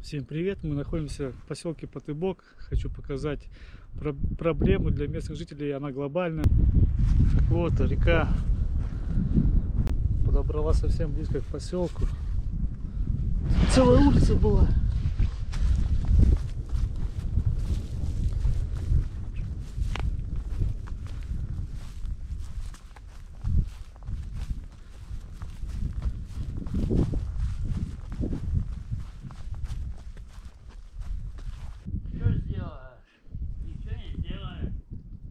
Всем привет! Мы находимся в поселке Потыбок. Хочу показать проблему для местных жителей, она глобальная. Вот река подобрала совсем близко к поселку. Целая улица была.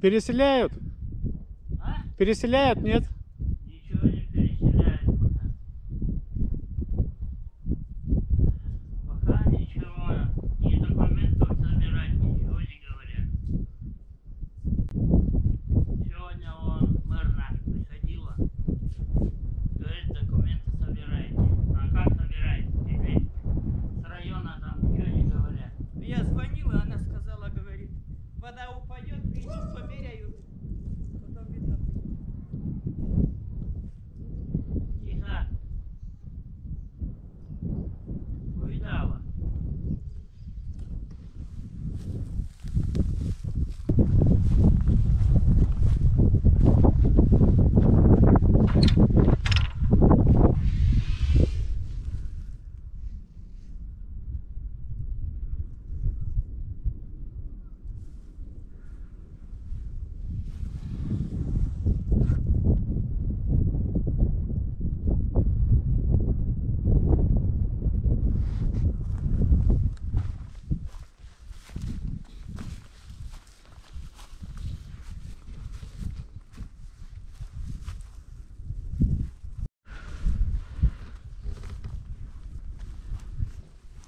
Переселяют? А? Переселяют, нет? Ничего не переселяют пока. Пока ничего. Ни документов собирать, ничего не говорят. Сегодня мэр наш приходила. Говорит, документы собирайте. А как собираете? Теперь с района там ничего не говорят. Я звонила, она сказала, говорит, вода упадет, придут, померяют. Потом видно будет. Тихо. Увидала.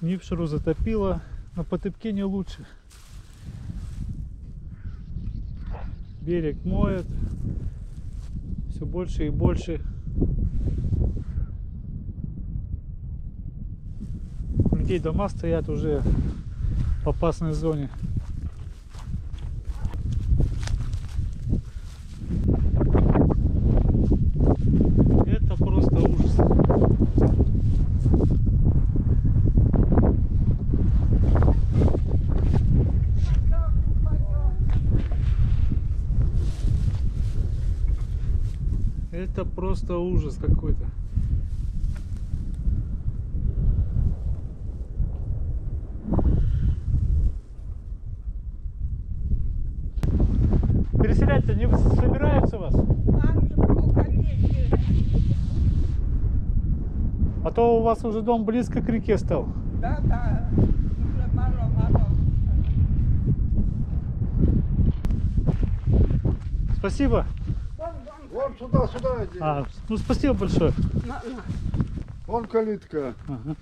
Нившеру затопило, на Потыбке не лучше. Берег моет все больше и больше. У людей дома стоят уже в опасной зоне. Это просто ужас. Это просто ужас какой-то. Переселять-то не собираются вас? А то у вас уже дом близко к реке стал. Да, уже мало. Спасибо. Вон сюда иди. Ну спасибо большое. На. Вон калитка. Ага.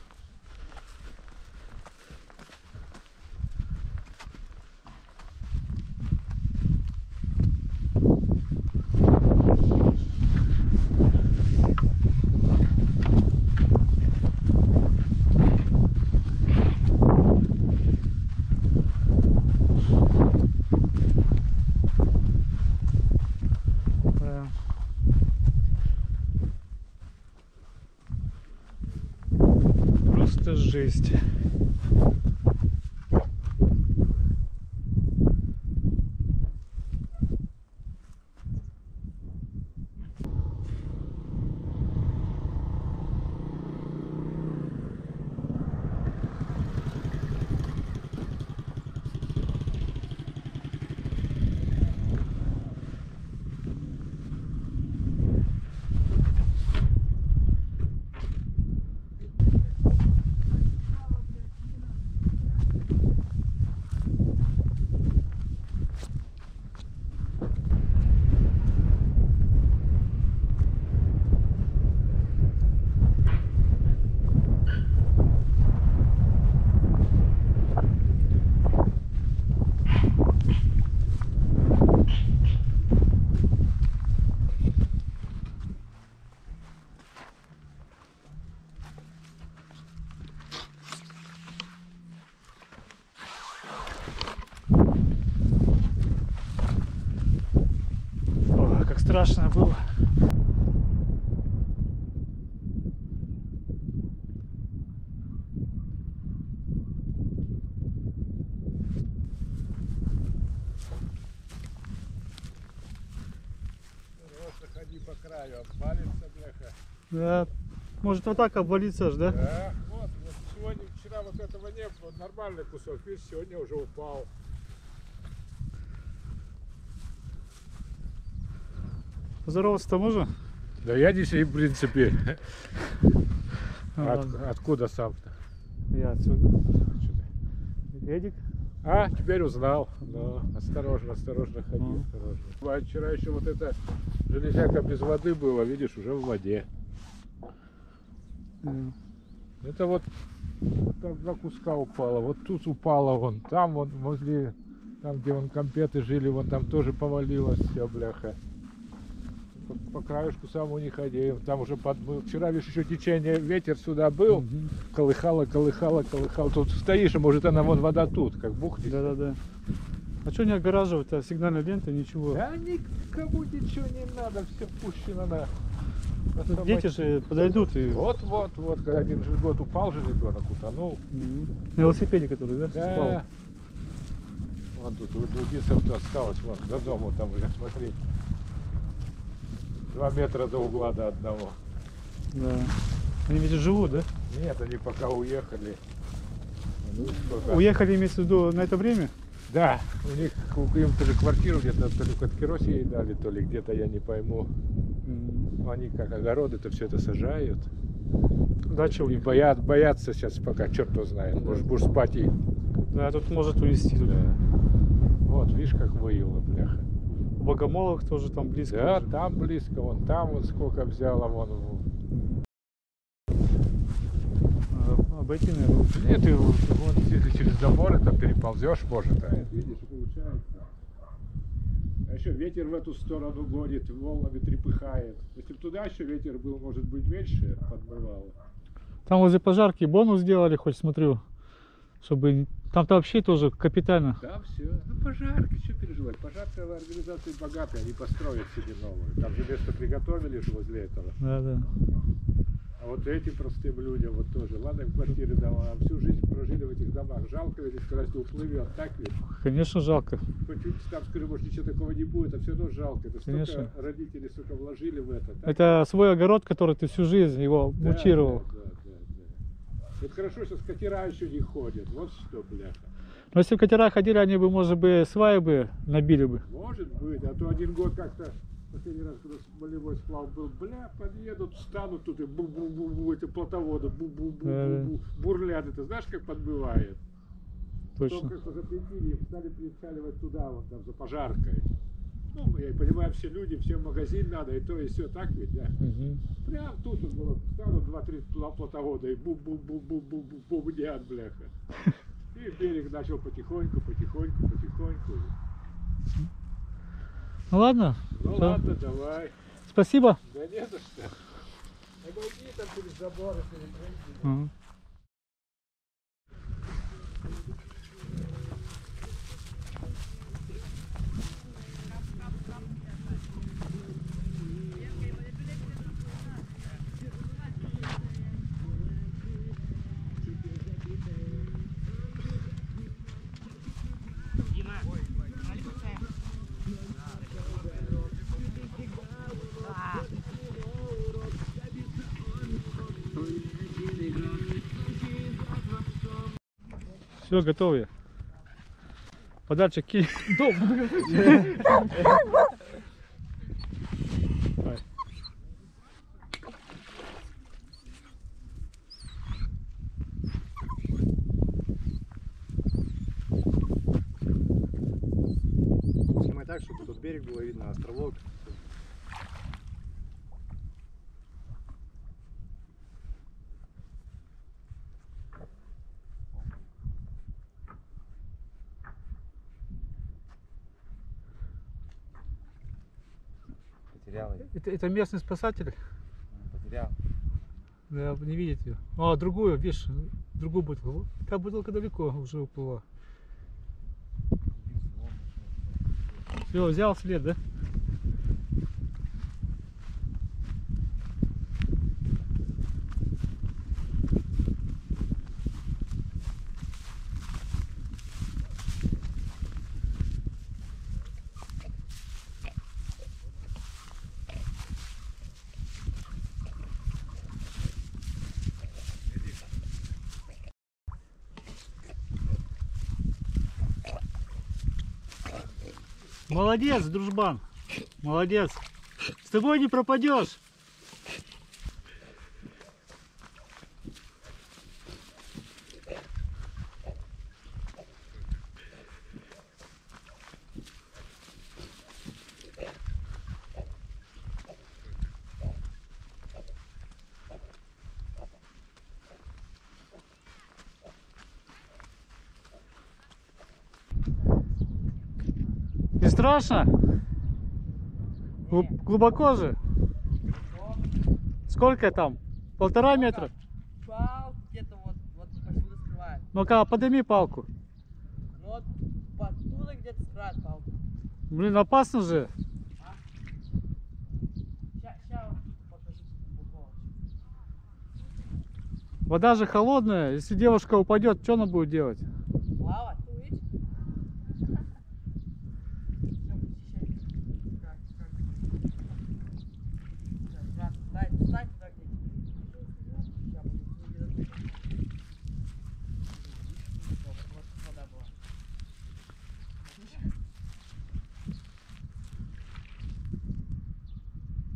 Да. Просто жесть. Ой, как страшно было. Просто ходи по краю, обвалится, бляха. Да. Может вот так обвалиться аж, да? Да, вот сегодня, вчера вот этого не было, нормальный кусок, видишь, сегодня уже упал. Поздороваться-то можно? Да я здесь и в принципе. А, Откуда сам-то? Я отсюда. Эдик? А, теперь узнал. Да, осторожно, осторожно ходи, Ага. осторожно. А вчера еще вот эта железяка без воды была, видишь, уже в воде. Это вот там два куска упало, вот тут упало вон, там вон возле, там где вон компеты жили, вон там тоже повалилось все, бляха. По краешку самому не ходи, там уже подмыл. Вчера, видишь, еще течение, ветер сюда был, колыхало, колыхало, колыхало. Тут стоишь, и может она вон вода тут, как бухнет. Да. А что не огораживать? А сигнальная лента, ничего. Да никому ничего не надо, все пущено на... Тут дети же подойдут и... Вот, когда один же год упал же ребенок, утонул. На велосипеде, который, да? Да. Спал. Вон тут у других-то осталось, вон, до дома там, бля, смотри. 2 метра до угла до одного. Да. Они ведь живут, да? Нет, они пока уехали. Ну, сколько? Уехали, имеется в виду, на это время? Да, у них, им тоже квартиру где-то, то ли в Каткиросе дали, то ли где-то, я не пойму. Они как огороды-то все это сажают. Дача у И них. боятся сейчас пока, черт его знает. Может, будешь спать и... Да, тут может унести. Тут. Да. Вот, видишь, как выело, бляха. В Богомоловых тоже там близко. Да, уже. там близко, вон там вот сколько взяло, вон. Обойти, наверное. Нет, ты вон если через забор это переползешь, может. А, видишь, получается. А еще ветер в эту сторону гонит, волнами трепыхает. Если бы туда еще ветер был, может быть, меньше подмывало. Там возле пожарки бонус сделали, хоть смотрю. Чтобы... Там-то вообще тоже капитально. Да, все. Ну, пожарки, что переживать? Пожарка организации богатые, они построят себе новую. Там же место приготовили же возле этого. Да. А вот этим простым людям вот тоже. Ладно, им квартиры дома, а всю жизнь прожили в этих домах. Жалко ведь, когда если уплывет, так ведь. Конечно, жалко. Хоть там, скажу, может, ничего такого не будет, а все равно жалко. Это Конечно. столько родители, столько вложили в это. Так? Это свой огород, который ты всю жизнь его Да, мульчировал. Да. Это хорошо, что катера еще не ходят. Вот что, бляха. Но если бы катера ходили, они бы, может быть, сваи бы набили бы. Может быть, а то один год как-то, последний раз, когда болевой сплав был, бля, подъедут, встанут тут и бу-бу-бу-бу, эти плотоводы, бу-бу-бу-бу-бу, бурлят. Это знаешь, как подбывает? Точно. Потом как-то запретили, им стали прицеливать туда, вот там, за пожаркой. Ну, я понимаю, все люди, всем магазин надо, и то, и все, так ведь, да? Мгм. Прям тут вот было, встанут 2-3 плотовода и бу-бу-бу-бу-бу-бу-бу-бу-бу-бу-бу-бу-бу. И берег начал потихоньку. Ну ладно. Ну Всё. ладно, давай. Спасибо. Да не за что. Обойди там через забор и перепрыгни. Ага. Все, готовы. Подарочек кинь. Давай. Снимай так, чтобы тут берег было видно, островок. Потерял ее. Это местный спасатель. Потерял. Да, не видите. А, другую, видишь, другую бутылку. Та бутылка далеко уже уплыла. Все, взял след, да? Молодец, дружбан. Молодец. С тобой не пропадешь. Не страшно? Глубоко же? Сколько там? 1,5 метра? Пал где-то вот посюда скрывает. Ну-ка, подними палку. Ну вот оттуда где-то скрывает палку. Блин, опасно же. Сейчас вот покажу глубоко. Вода же холодная. Если девушка упадет, что она будет делать? Плавать? Ну, видишь? Дай, встань туда где-нибудь. Сейчас будет. Вот вода была.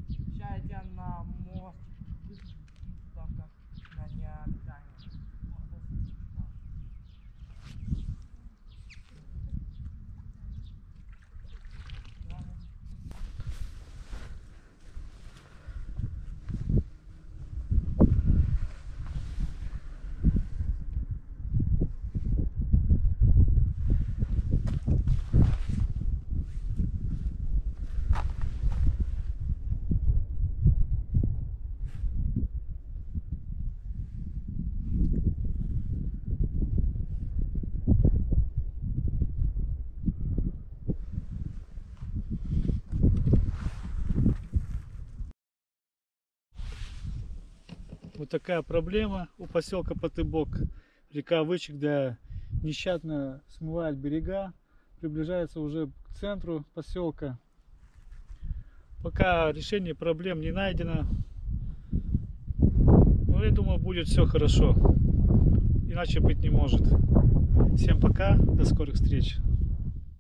Сейчас я тебя на мост. Там как на необитаемый. Вот такая проблема у поселка Потыбок. Река Вычегда нещадно смывает берега, приближается уже к центру поселка. Пока решение проблем не найдено. Но я думаю, будет все хорошо. Иначе быть не может. Всем пока, до скорых встреч.